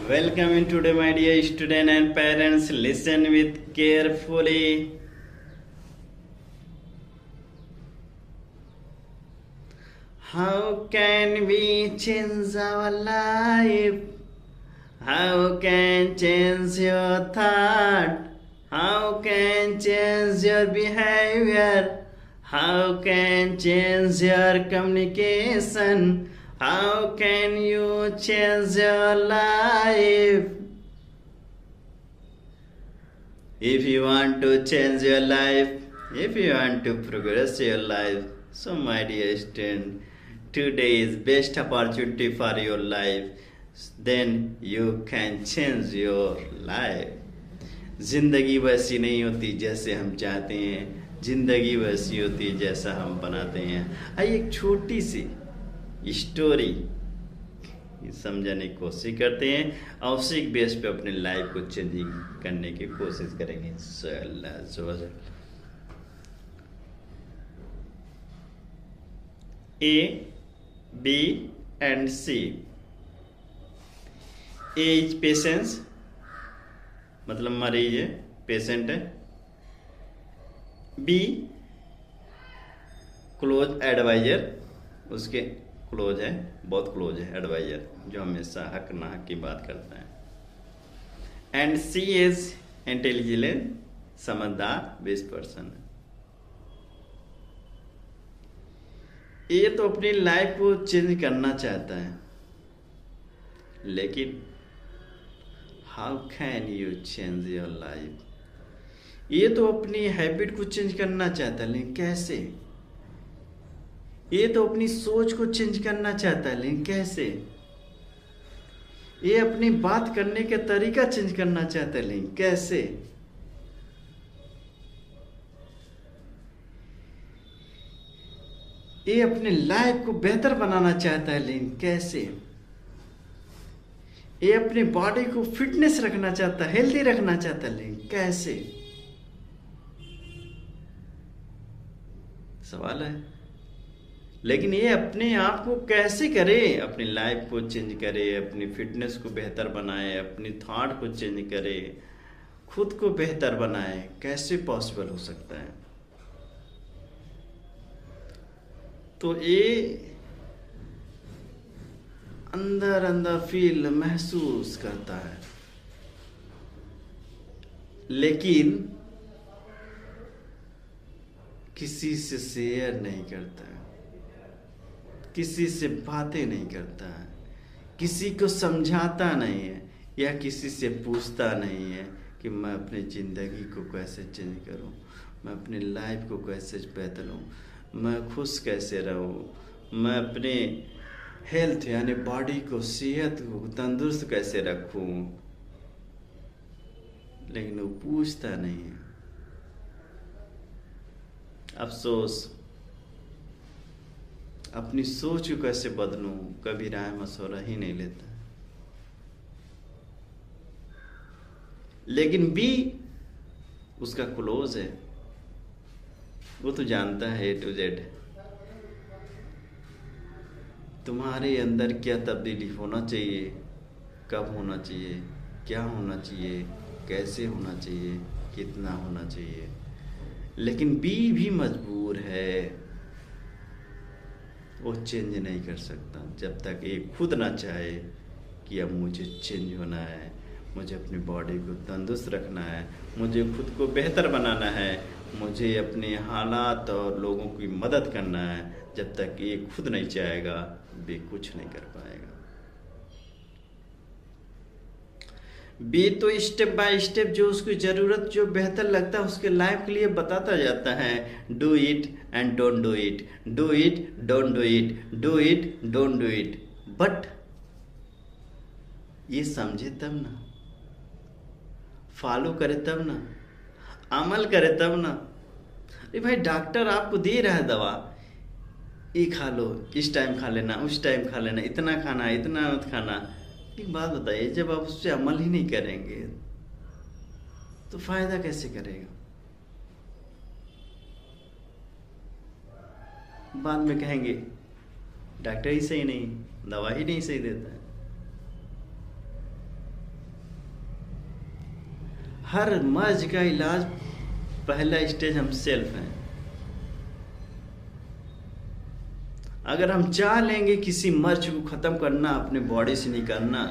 Welcome in today, my dear student and parents. Listen with carefully. How can we change our life? How can change your thought? How can change your behavior? How can change your communication? How can you change your life? If you want to change your life, if you want to progress your life, so my dear student, today is best opportunity for your life. Then you can change your life. जिंदगी वैसी नहीं होती जैसे हम चाहते हैं, जिंदगी वैसी होती है जैसा हम बनाते हैं। आइए एक छोटी सी स्टोरी समझाने की कोशिश करते हैं और उसी बेस पे अपने लाइफ को चेंजिंग करने की कोशिश करेंगे। A, B and C. A is patience, मतलब मरीज है, पेशेंट है। बी क्लोज एडवाइजर, उसके क्लोज है, बहुत क्लोज है एडवाइजर, जो हमेशा हक ना हक की बात करता है। एंड सी इज इंटेलिजेंट, समझदार, बेस पर्सन। ये तो अपनी लाइफ को चेंज करना चाहता है, लेकिन how can you change your life? ये तो अपनी हैबिट को चेंज करना चाहता है, लेकिन कैसे? ये तो अपनी सोच को चेंज करना चाहता है, लेकिन कैसे? ये अपनी बात करने का तरीका चेंज करना चाहता है, लेकिन कैसे? ये अपनी लाइफ को बेहतर बनाना चाहता है, लेकिन कैसे? ये अपनी बॉडी को फिटनेस रखना चाहता है, हेल्दी रखना चाहता है, लेकिन कैसे? सवाल है। लेकिन ये अपने आप को कैसे करे, अपनी लाइफ को चेंज करे, अपनी फिटनेस को बेहतर बनाए, अपनी थॉट को चेंज करे, खुद को बेहतर बनाए, कैसे पॉसिबल हो सकता है? तो ये अंदर अंदर फील महसूस करता है, लेकिन किसी से शेयर नहीं करता है, किसी से बातें नहीं करता है, किसी को समझाता नहीं है, या किसी से पूछता नहीं है कि मैं अपनी ज़िंदगी को कैसे चेंज करूं, मैं अपनी लाइफ को कैसे बेहतर हूँ, मैं खुश कैसे रहूं, मैं अपने हेल्थ यानी बॉडी को, सेहत को तंदुरुस्त कैसे रखूं। लेकिन वो पूछता नहीं है। अफसोस, अपनी सोच को कैसे बदलूं, कभी राय मशवरा ही नहीं लेता। लेकिन बी उसका क्लोज है, वो तो जानता है A to Z तुम्हारे अंदर क्या तब्दीली होना चाहिए, कब होना चाहिए, क्या होना चाहिए, कैसे होना चाहिए, कितना होना चाहिए। लेकिन बी भी मजबूर है, वो चेंज नहीं कर सकता जब तक ये खुद ना चाहे कि अब मुझे चेंज होना है, मुझे अपनी बॉडी को तंदुरुस्त रखना है, मुझे खुद को बेहतर बनाना है, मुझे अपने हालात और लोगों की मदद करना है। जब तक ये खुद नहीं चाहेगा, वे कुछ नहीं कर पाएगा। बी तो स्टेप बाय स्टेप जो उसकी ज़रूरत, जो बेहतर लगता है उसके लाइफ के लिए बताता जाता है। Do it and don't do it, do it don't do it, do it don't do it. But ये समझे तब ना, फॉलो करे तब ना, अमल करे तब ना। अरे भाई, डॉक्टर आपको दे रहा है दवा, ये खा लो, इस टाइम खा लेना, उस टाइम खा लेना, इतना खाना, इतना मत खाना। एक बात बताइए, जब आप उससे अमल ही नहीं करेंगे तो फायदा कैसे करेगा? बाद में कहेंगे डॉक्टर ही सही नहीं, दवा ही नहीं सही देता है। हर मर्ज का इलाज पहला स्टेज हम सेल्फ हैं। अगर हम चाह लेंगे किसी मर्ज को ख़त्म करना, अपने बॉडी से निकालना,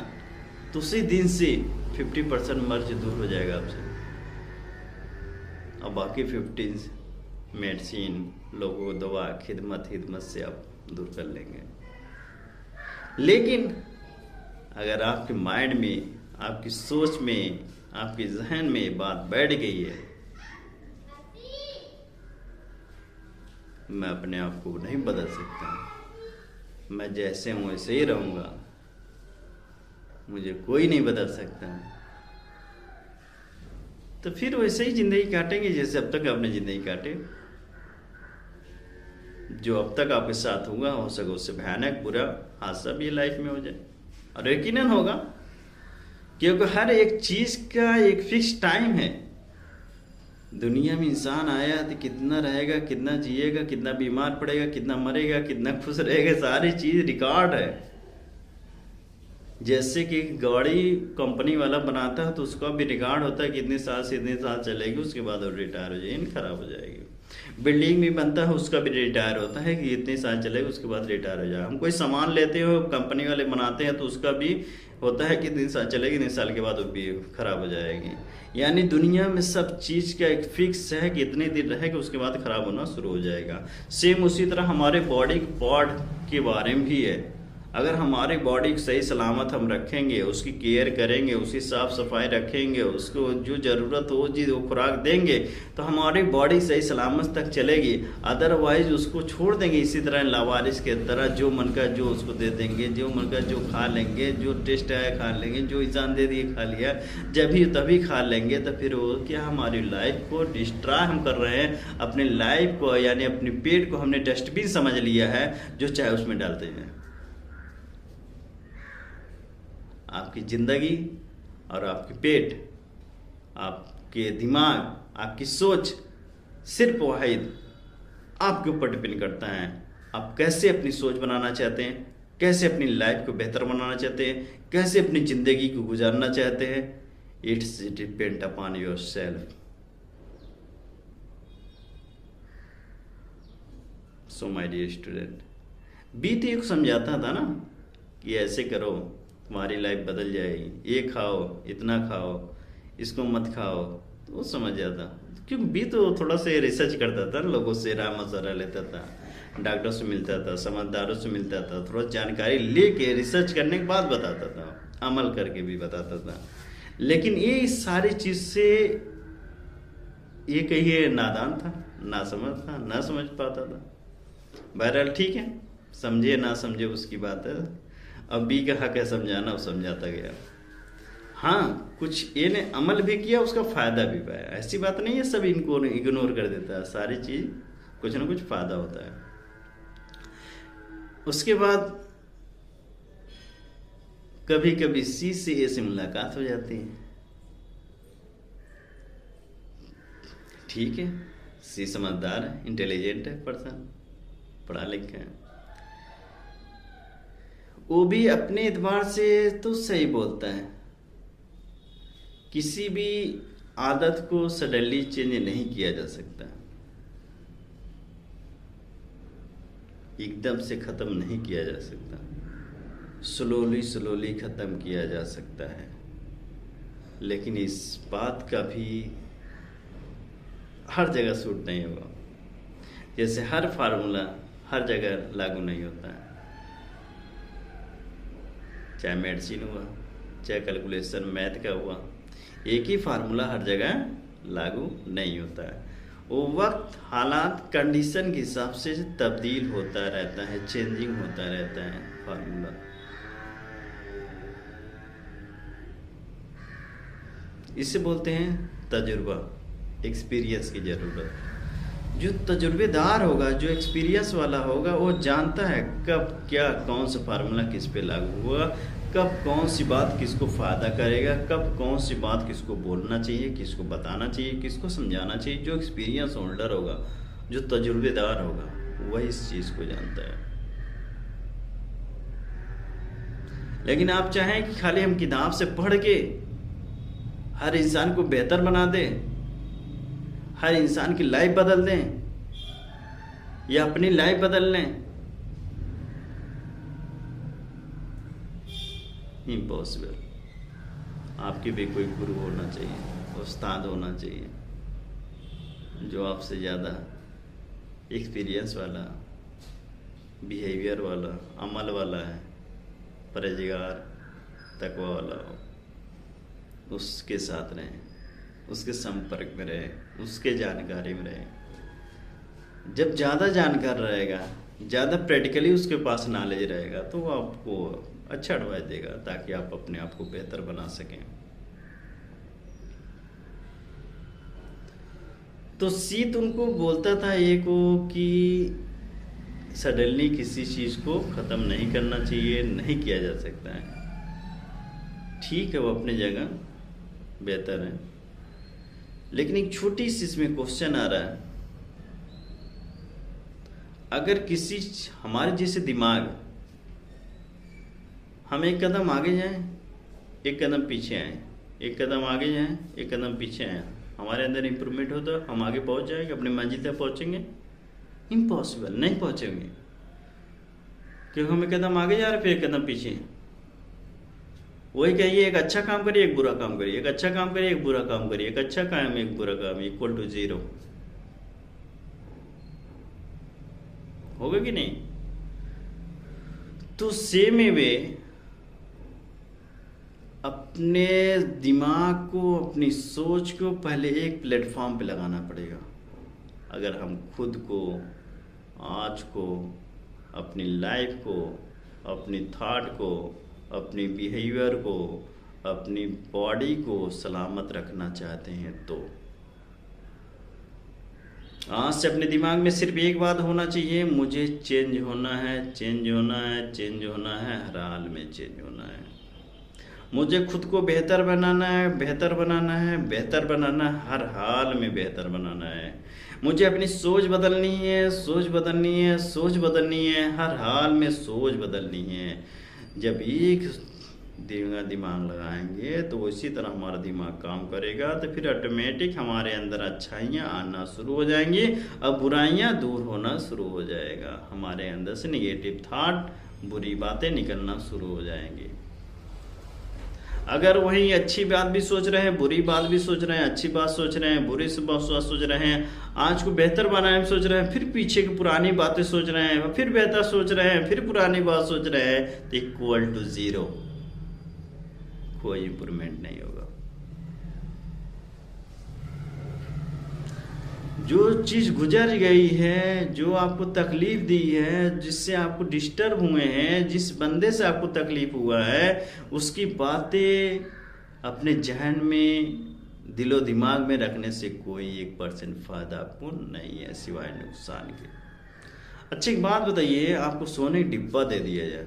तो उसी दिन से 50% मर्ज दूर हो जाएगा आपसे, और बाकी 50 मेडिसिन, लोगों को दवा, खिदमत से आप दूर कर लेंगे। लेकिन अगर आपके माइंड में, आपकी सोच में, आपके जहन में बात बैठ गई है, मैं अपने आप को नहीं बदल सकता, मैं जैसे हूँ वैसे ही रहूँगा, मुझे कोई नहीं बदल सकता, तो फिर वैसे ही ज़िंदगी काटेंगे जैसे अब तक आपने ज़िंदगी काटे। जो अब तक आपके साथ हुआ, हो सके उससे भयानक बुरा हादसा भी लाइफ में हो जाए, और यकीनन होगा, क्योंकि हर एक चीज़ का एक फिक्स टाइम है। दुनिया में इंसान आया तो कितना रहेगा, कितना जिएगा, कितना बीमार पड़ेगा, कितना मरेगा, कितना खुश रहेगा, सारी चीज़ रिकॉर्ड है। जैसे कि गाड़ी कंपनी वाला बनाता है तो उसका भी रिकॉर्ड होता है कि इतने साल से इतने साल चलेगी, उसके बाद वो रिटायर हो जाएगी, खराब हो जाएगी। बिल्डिंग भी बनता है, उसका भी रिटायर होता है कि इतने साल चलेगा, उसके बाद रिटायर हो जाएगा। हम कोई सामान लेते हो, कंपनी वाले बनाते हैं, तो उसका भी होता है कि इतने साल चलेगी, इतने साल के बाद वो भी खराब हो जाएगी। यानी दुनिया में सब चीज़ का एक फिक्स है कि इतने दिन रहेगा, उसके बाद खराब होना शुरू हो जाएगा। सेम उसी तरह हमारे बॉडी पार्ट के बारे में भी है। अगर हमारी बॉडी को सही सलामत हम रखेंगे, उसकी केयर करेंगे, उसकी साफ सफाई रखेंगे, उसको जो ज़रूरत हो चीज़ वो खुराक देंगे, तो हमारी बॉडी सही सलामत तक चलेगी। अदरवाइज उसको छोड़ देंगे इसी तरह लावारिस के तरह, जो मन का जो उसको दे देंगे, जो मन का जो खा लेंगे, जो टेस्ट आया खा लेंगे, जो इंसान दे दिए खा लिया, जब भी तभी खा लेंगे, तो फिर वो क्या हमारी लाइफ को डिस्ट्रॉय हम कर रहे हैं। अपनी लाइफ को यानी अपनी पेट को हमने डस्टबिन समझ लिया है, जो चाहे उसमें डालते हैं। आपकी ज़िंदगी और आपकी पेट, आपके दिमाग, आपकी सोच सिर्फ वाहिद आपके ऊपर डिपेंड करता है। आप कैसे अपनी सोच बनाना चाहते हैं, कैसे अपनी लाइफ को बेहतर बनाना चाहते हैं, कैसे अपनी ज़िंदगी को गुजारना चाहते हैं, it's depend upon yourself. So my dear student, बीते को समझाता था ना कि ऐसे करो, तुम्हारी लाइफ बदल जाएगी, ये खाओ, इतना खाओ, इसको मत खाओ, तो वो समझ जाता। क्योंकि भी तो थोड़ा सा रिसर्च करता था, लोगों से राय मशवरा लेता था, डॉक्टर से मिलता था, समझदारों से मिलता था, थोड़ा जानकारी लेके रिसर्च करने के बाद बताता था, अमल करके भी बताता था। लेकिन ये सारी चीज़ से ये कहिए नादान था, ना समझ था, ना समझ पाता था। बहरहाल ठीक है, समझे ना समझे उसकी बात है। अब बी का हक है समझाना, वो समझाता गया। हाँ, कुछ ए ने अमल भी किया, उसका फ़ायदा भी पाया। ऐसी बात नहीं है सब इनको इग्नोर कर देता है, सारी चीज़ कुछ ना कुछ फ़ायदा होता है। उसके बाद कभी कभी सी से ए से मुलाकात हो जाती है। ठीक है, सी समझदार है, इंटेलिजेंट है पर्सन, पढ़ा लिखा है, वो भी अपने एतबार से तो सही बोलता है। किसी भी आदत को सडनली चेंज नहीं किया जा सकता, एकदम से ख़त्म नहीं किया जा सकता, स्लोली ख़त्म किया जा सकता है। लेकिन इस बात का भी हर जगह सूट नहीं होगा। जैसे हर फार्मूला हर जगह लागू नहीं होता है, चाहे मेडिसिन हुआ, चाहे कैलकुलेशन मैथ का हुआ, एक ही फार्मूला हर जगह लागू नहीं होता है। वो वक्त, हालात, कंडीशन के हिसाब से तब्दील होता रहता है, चेंजिंग होता रहता है फार्मूला। इसे बोलते हैं तजुर्बा, एक्सपीरियंस की ज़रूरत। जो तजुर्बेदार होगा, जो एक्सपीरियंस वाला होगा, वो जानता है कब क्या कौन सा फार्मूला किस पे लागू हुआ, कब कौन सी बात किसको फ़ायदा करेगा, कब कौन सी बात किसको बोलना चाहिए, किसको बताना चाहिए, किसको समझाना चाहिए। जो एक्सपीरियंस होल्डर होगा, जो तजुर्बेदार होगा, वही इस चीज़ को जानता है। लेकिन आप चाहें कि खाली हम किताब से पढ़ के हर इंसान को बेहतर बना दें, हर इंसान की लाइफ बदल दें या अपनी लाइफ बदल लें? इम्पॉसिबल। आपके भी कोई गुरु होना चाहिए, उस्ताद होना चाहिए, जो आपसे ज़्यादा एक्सपीरियंस वाला, बिहेवियर वाला, अमल वाला है, परहेज़गार, तकवा वाला हो। उसके साथ रहें, उसके संपर्क में रहें, उसके जानकारी में रहें। जब ज़्यादा जानकार रहेगा, ज़्यादा प्रैक्टिकली उसके पास नॉलेज रहेगा, तो वो आपको अच्छा एडवाइस देगा ताकि आप अपने आप को बेहतर बना सकें। तो सीत उनको बोलता था एक को कि सडनली किसी चीज़ को ख़त्म नहीं करना चाहिए, नहीं किया जा सकता है। ठीक है, वो अपनी जगह बेहतर है, लेकिन एक छोटी सी इसमें क्वेश्चन आ रहा है। अगर किसी हमारे जैसे दिमाग, हम एक कदम आगे जाएं, एक कदम पीछे आए, एक कदम आगे जाएं, एक कदम पीछे आए, हमारे अंदर इम्प्रूवमेंट हो तो हम आगे पहुंच जाएंगे, अपनी मंजिल तक पहुंचेंगे? इम्पॉसिबल, नहीं पहुंचेंगे, क्योंकि हम एक कदम आगे जा रहे फिर एक कदम पीछे। वही कहिए, एक अच्छा काम करिए, एक बुरा काम करिए, एक अच्छा काम करिए, एक बुरा काम करिए, एक अच्छा काम, एक बुरा काम, इक्वल टू 0 होगा कि नहीं? तो सेम वे अपने दिमाग को, अपनी सोच को पहले एक प्लेटफॉर्म पे लगाना पड़ेगा। अगर हम खुद को, आज को, अपनी लाइफ को, अपनी थॉट को, अपनी बिहेवियर को, अपनी बॉडी को सलामत रखना चाहते हैं, तो आज से अपने दिमाग में सिर्फ एक बात होना चाहिए, मुझे चेंज होना है, चेंज होना है, चेंज होना है, हर हाल में चेंज होना है। मुझे खुद को बेहतर बनाना है, बेहतर बनाना है, बेहतर बनाना है, हर हाल में बेहतर बनाना है। मुझे अपनी सोच बदलनी है, सोच बदलनी है, सोच बदलनी है, हर हाल में सोच बदलनी है। जब एक दिमाग लगाएंगे तो उसी तरह हमारा दिमाग काम करेगा, तो फिर ऑटोमेटिक हमारे अंदर अच्छाइयाँ आना शुरू हो जाएंगी, अब बुराइयाँ दूर होना शुरू हो जाएगा। हमारे अंदर से निगेटिव थॉट, बुरी बातें निकलना शुरू हो जाएंगी। अगर वही अच्छी बात भी सोच रहे हैं, बुरी बात भी सोच रहे हैं, अच्छी बात सोच रहे हैं, बुरी बात सोच रहे हैं, आज को बेहतर बनाने में सोच रहे हैं, फिर पीछे की पुरानी बातें सोच रहे हैं, फिर बेहतर सोच रहे हैं, फिर पुरानी बात सोच रहे हैं, तो इक्वल टू 0, कोई इंप्रूवमेंट नहीं होगा। जो चीज़ गुजर गई है, जो आपको तकलीफ दी है, जिससे आपको डिस्टर्ब हुए हैं, जिस बंदे से आपको तकलीफ हुआ है, उसकी बातें अपने जहन में, दिलो दिमाग में रखने से कोई 1% फ़ायदा आपको नहीं है सिवाय नुकसान के। अच्छी एक बात बताइए, आपको सोने का डिब्बा दे दिया जाए,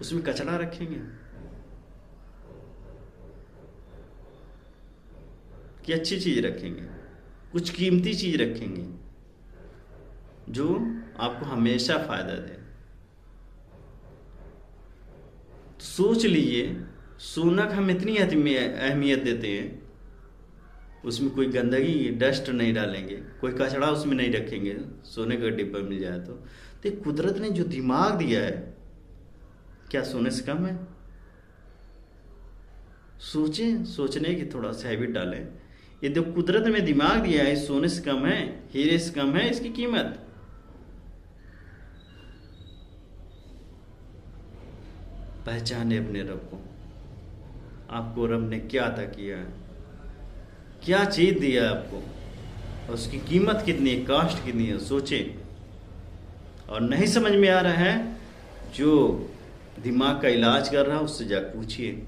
उसमें कचरा रखेंगे कि अच्छी चीज़ रखेंगे, कुछ कीमती चीज़ रखेंगे जो आपको हमेशा फ़ायदा दे? तो सोच लीजिए, सोना को हम इतनी अहमियत देते हैं, उसमें कोई गंदगी, डस्ट नहीं डालेंगे, कोई कचरा उसमें नहीं रखेंगे, सोने का डिब्बा मिल जाए तो कुदरत ने जो दिमाग दिया है, क्या सोने से कम है? सोचें, सोचने की थोड़ा सा हैबिट डालें। ये जो कुदरत में दिमाग दिया है, सोने से कम है, हीरे से कम है इसकी कीमत। पहचाने अपने रब को, आपको रब ने क्या अता किया है, क्या चीज दिया है आपको, और उसकी कीमत कितनी है, कास्ट कितनी है, सोचें। और नहीं समझ में आ रहा है, जो दिमाग का इलाज कर रहा है उससे जाकर पूछिए,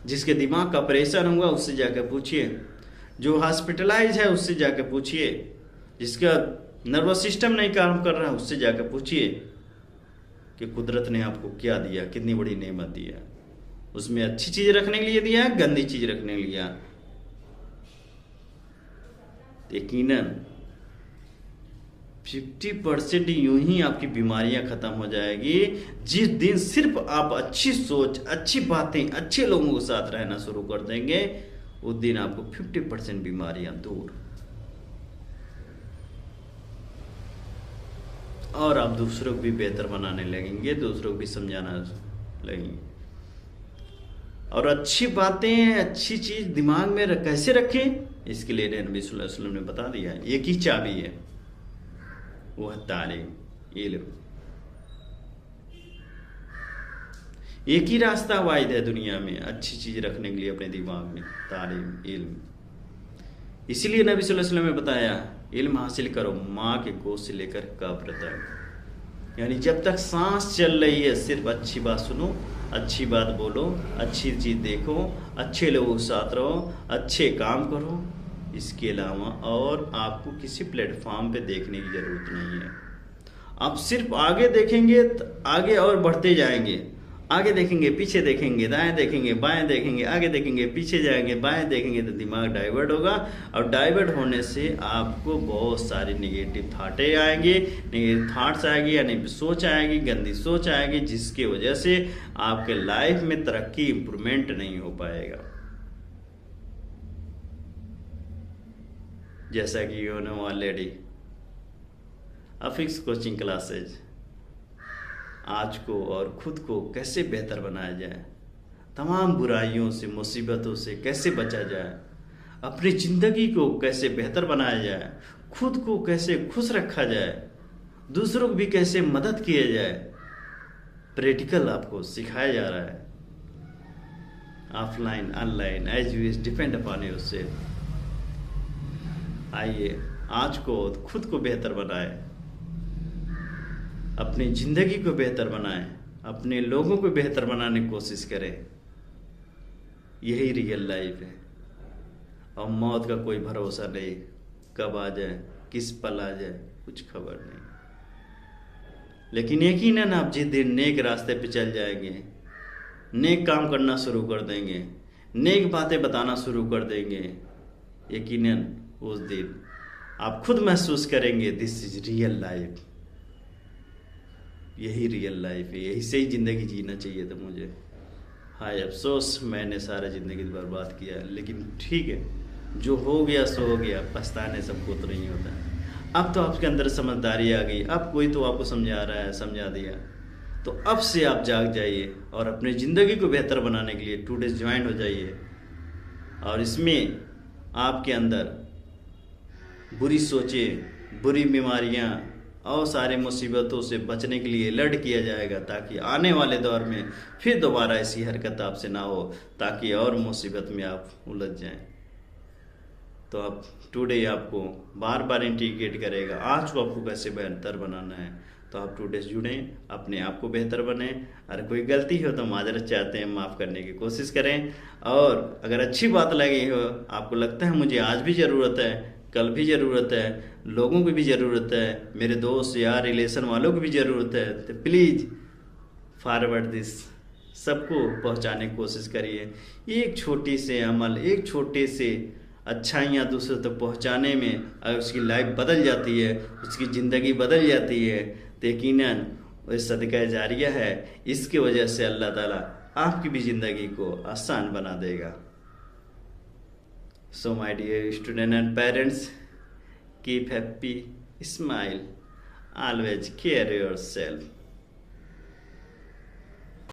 जिसके दिमाग का ऑपरेशन हुआ उससे जाकर पूछिए, जो हॉस्पिटलाइज है उससे जाकर पूछिए, जिसका नर्वस सिस्टम नहीं काम कर रहा है उससे जाकर पूछिए कि कुदरत ने आपको क्या दिया, कितनी बड़ी नेमत दिया। उसमें अच्छी चीज़ रखने के लिए दिया, गंदी चीज़ रखने के लिए। यकीनन 50% यूं ही आपकी बीमारियां खत्म हो जाएगी। जिस दिन सिर्फ आप अच्छी सोच, अच्छी बातें, अच्छे लोगों के साथ रहना शुरू कर देंगे, उस दिन आपको 50% बीमारियां दूर, और आप दूसरों को भी बेहतर बनाने लगेंगे, दूसरों को भी समझाना लगेंगे। और अच्छी बातें, अच्छी चीज दिमाग में कैसे रखें, इसके लिए नबी सल्लल्लाहु अलैहि वसल्लम ने बता दिया है। एक ही चाबी है, वो है तालीम, इल्म। एक ही रास्ता वाहिद है दुनिया में अच्छी चीज रखने के लिए अपने दिमाग में, तालीम, इल्म। इसीलिए नबी सल्लल्लाहु अलैहि वसल्लम ने बताया, इल्म हासिल करो माँ के गोद से लेकर कब्र तक। यानी जब तक सांस चल रही है सिर्फ अच्छी बात सुनो, अच्छी बात बोलो, अच्छी चीज देखो, अच्छे लोगों के साथ रहो, अच्छे काम करो। इसके अलावा और आपको किसी प्लेटफॉर्म पे देखने की जरूरत नहीं है। आप सिर्फ आगे देखेंगे तो आगे और बढ़ते जाएंगे, आगे देखेंगे, पीछे देखेंगे, दाएं देखेंगे, बाएं देखेंगे, आगे देखेंगे, पीछे जाएंगे, बाएं देखेंगे, तो दिमाग डाइवर्ट होगा। और डाइवर्ट होने से आपको बहुत सारी नेगेटिव थाटें आएंगे, नेगेटिव थाट्स आएगी, यानी सोच आएगी, गंदी सोच आएगी, जिसकी वजह से आपके लाइफ में तरक्की, इंप्रूवमेंट नहीं हो पाएगा। जैसा कि you know already, affix coaching classes आज को और खुद को कैसे बेहतर बनाया जाए, तमाम बुराइयों से, मुसीबतों से कैसे बचा जाए, अपनी ज़िंदगी को कैसे बेहतर बनाया जाए, खुद को कैसे खुश रखा जाए, दूसरों को भी कैसे मदद किया जाए, प्रैक्टिकल आपको सिखाया जा रहा है। Offline, online, as you wish, depend upon yourself. आइए आज को खुद को बेहतर बनाए, अपनी ज़िंदगी को बेहतर बनाएं, अपने लोगों को बेहतर बनाने की कोशिश करें। यही रियल लाइफ है। और मौत का कोई भरोसा नहीं, कब आ जाए, किस पल आ जाए, कुछ खबर नहीं। लेकिन यकीनन आप जिस दिन नेक रास्ते पे चल जाएंगे, नेक काम करना शुरू कर देंगे, नेक बातें बताना शुरू कर देंगे, यकीनन उस दिन आप खुद महसूस करेंगे दिस इज रियल लाइफ। यही रियल लाइफ है, यही सही ज़िंदगी जीना चाहिए था मुझे। हाय अफसोस, मैंने सारा ज़िंदगी बर्बाद किया, लेकिन ठीक है, जो हो गया सो हो गया, पछताने सबको तो नहीं होता। अब तो आपके अंदर समझदारी आ गई, अब कोई तो आपको समझा रहा है, समझा दिया, तो अब से आप जाग जाइए और अपनी ज़िंदगी को बेहतर बनाने के लिए 2 डेज ज्वाइन हो जाइए। और इसमें आपके अंदर बुरी सोचें, बुरी बीमारियां और सारी मुसीबतों से बचने के लिए अलर्ट किया जाएगा, ताकि आने वाले दौर में फिर दोबारा ऐसी हरकत आपसे ना हो, ताकि और मुसीबत में आप उलझ जाएं। तो अब टुडे आपको बार बार इंडिकेट करेगा आज को आपको कैसे बेहतर बनाना है। तो आप 2 डेज जुड़ें, अपने आप को बेहतर बने। अगर कोई गलती हो तो माजरत चाहते हैं, माफ़ करने की कोशिश करें। और अगर अच्छी बात लगी हो, आपको लगता है मुझे आज भी ज़रूरत है, कल भी ज़रूरत है, लोगों की भी ज़रूरत है, मेरे दोस्त यार रिलेशन वालों की भी ज़रूरत है, तो प्लीज़ फॉरवर्ड दिस, सबको पहुंचाने की कोशिश करिए। एक छोटी से अमल, एक छोटे से अच्छाइयाँ दूसरों तक पहुंचाने में अगर उसकी लाइफ बदल जाती है, उसकी ज़िंदगी बदल जाती है, तो यकीनन वो सदका जारिया है। इसकी वजह से अल्लाह ताला आपकी भी ज़िंदगी को आसान बना देगा। So my dear students and parents, keep happy, smile, always care yourself.